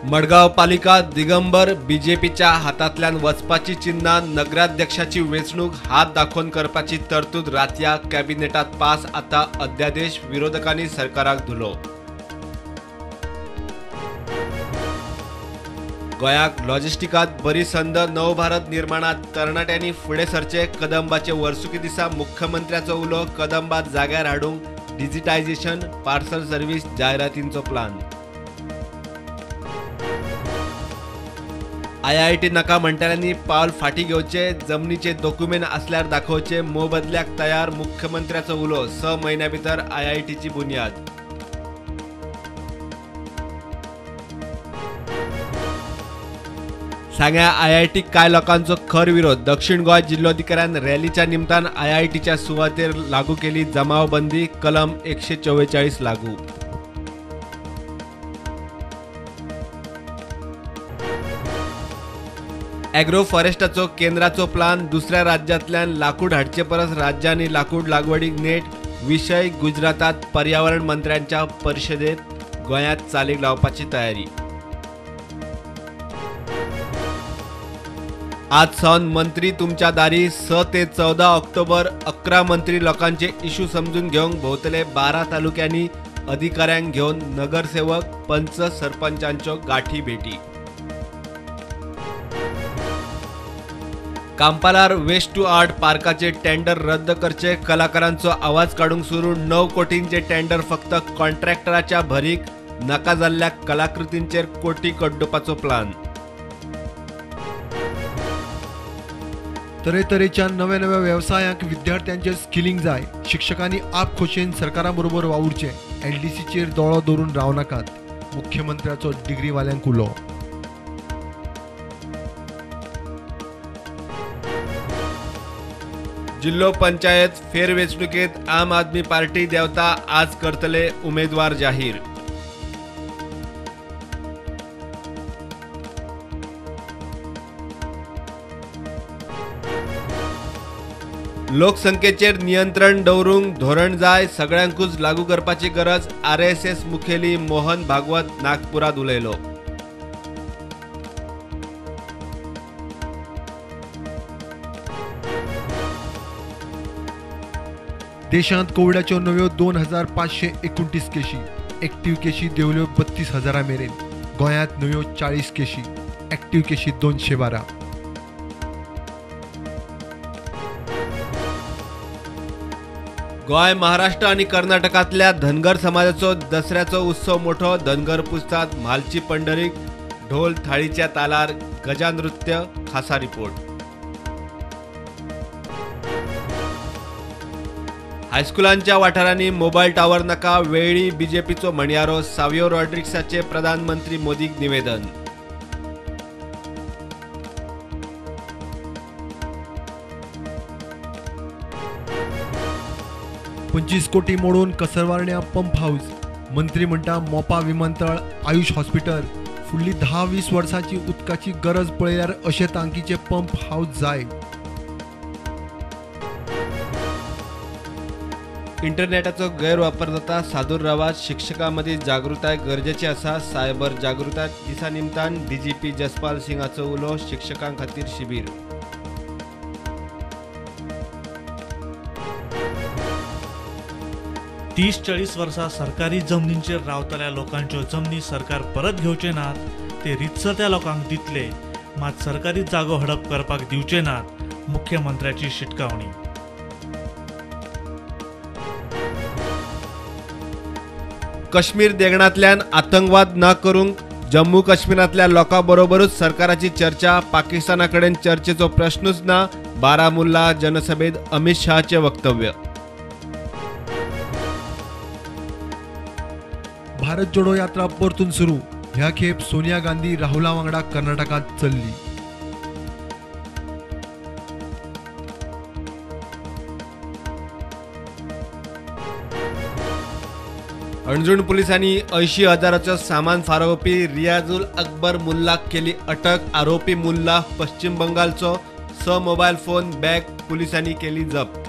मडगाव पालिका दिगंबर बीजेपीच्या हातातल्यान वचपाची चिन्हां नगराध्यक्षाची वेचणूक हात दाखोवन करपाची तरतूद रातया कॅबिनेटात पास आता अध्यादेश विरोधकांनी सरकाराक धुलो। गोयाक लॉजिस्टिकात बरी संद नवभारत निर्माणात तरणाट्यांनी फुडें सरचे कदंबाचे वर्सुकी दिसा मुख्यमंत्र्याचो उलो कदंबात जाग्यार हाडूंक डिजिटायझेशन पार्सल सर्व्हिस जायरातींचो प्लान। IIT नाका म्हणटाल्यांनी पावल फाटी घेवचे जमनीचे डॉक्युमेंट असल्यार दाखोवचे मोबदल्याक तयार मुख्यमंत्र्याचो उलो 6 म्हयन्या भितर IITची बुन्याद। सांग्या IIT काय लोकांचो खर विरोध दक्षिण गोंय जिल्लोधिकाऱ्यान रॅलीच्या निमतान IITच्या सुवातेर लागू केली जमावबंदी कलम 144 लागू। ॲग्रो फॉरेस्टाचो केंद्राचो प्लान दुसऱ्या राज्यांतल्यान लाकूड हाडचे परस राज्यांनी लाकूड लागवडीक नेट विशय गुजरातात पर्यावरण मंत्र्यांच्या परिशदेत गोंयांत चालीक लावपाची तयारी। आज सावन मंत्री तुमच्या दारी 6 ते 14 ऑक्टोबर 11 मंत्री लोकांचे इशू समजून घेवंक भोंवतले 12 तालुक्यांनी अधिकाऱ्यांक घेवन नगरसेवक पंच सरपंचांच्यो गाठी भेटी। कांपालार वेस्ट टू आर्ट पार्काचे टेंडर रद्द करचे कलाकारांचो आवाज काढूंक सुरू 9 कोटींचे टेंडर फक्त कॉन्ट्रॅक्टराच्या भरीक नाका जाल्ल्या कलाकृतींचेर कोटी कड्डोवपाचो प्लान। तरेतरेच्या नव्या नव्या व्यवसायांक विद्यार्थ्यांचे स्किलिंग जाय शिक्षकांनी आप खोशेन सरकाराबरोबर वावुरचे LDCचेर दोळो दवरून राव नाकात मुख्यमंत्र्याचो डिग्रीवाल्यांक उलो। जिल्लो पंचायत फेरवेचणुकेत आम आदमी पार्टी देवता आज करतले उमेदवार जाहीर। लोकसंख्येचेर नियंत्रण दवरूंक धोरण जाय सगळ्यांकूच लागू करपाची गरज RSS मुखेली मोहन भागवत नागपुरात उलयलो। देशांत कोविडाच्यो नव्यो 2529 केशी एक्टिव्ह केशी देंवल्यो 32,000 मेरेन गोंयांत नव्यो 40 केशी एक्टिव्ह केशी 212। गोंय महाराष्ट्र आणि कर्नाटकातल्या धनगर समाजाचो दसऱ्याचो उत्सव मोठो धनगर पुजतात म्हालची पंढरीक ढोल थाळीच्या तालार गजानृत्य खासा रिपोर्ट। हायस्कुलांच्या वाठारांनी मोबाईल टावर नाका वेळी बीजेपीचो म्हणयारो सावियो रॉड्रिग्साचे प्रधानमंत्री मोदीक निवेदन। 25 कोटी मोडून कसरवारण्या पंप हाऊस मंत्री म्हणटा मोपा विमानतळ आयुष हॉस्पिटल फुडली 10-20 वर्सांची उदकाची गरज पळयल्यार अशे तांकीचे पंप हाऊस जाय। इंटरनेटाचो गैरवापर जाता सादूर रावात शिक्षकां मदीं जागृताय गरजेची आसा सायबर जागृताय दिसा निमतान DGP जसपाल सिंगाचो उलो शिक्षकां खातीर शिबीर। तीस 40 वर्सां सरकारी जमनींचेर रावतल्या लोकांच्यो जमनी सरकार परत घेवचे नात ते रितसर त्या लोकांक दितले मात सरकारी जागो हडप करपाक दिवचे नात मुख्यमंत्र्याची शिटकावणी। काश्मीर देगणांतल्यान आतंकवाद न करूंक जम्मू काश्मीरांतल्या लोकां बरोबरूच सरकाराची चर्चा पाकिस्ताना कडेन चर्चेचो प्रश्नूच ना बारामुल्ला जनसभेत अमित शहाचे वक्तव्य। भारत जोडो यात्रा परतून सुरू ह्या खेप सोनिया गांधी राहुला वांगडा कर्नाटकात चल्ली। अणजुण पोलिसांनी 80,000चो सामान फारोवपी रियाजुल अकबर मुल्लाक केली अटक आरोपी मुल्ला पश्चिम बंगालचो 6 मोबाईल फोन बॅग पोलिसांनी केली जप्त।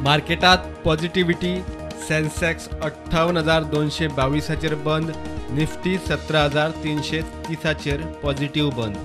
मार्केटात पॉझिटिव्हिटी सेन्सेक्स 58,222 बंद, निफ्टी 17,330 पॉझिटिव्ह बंद.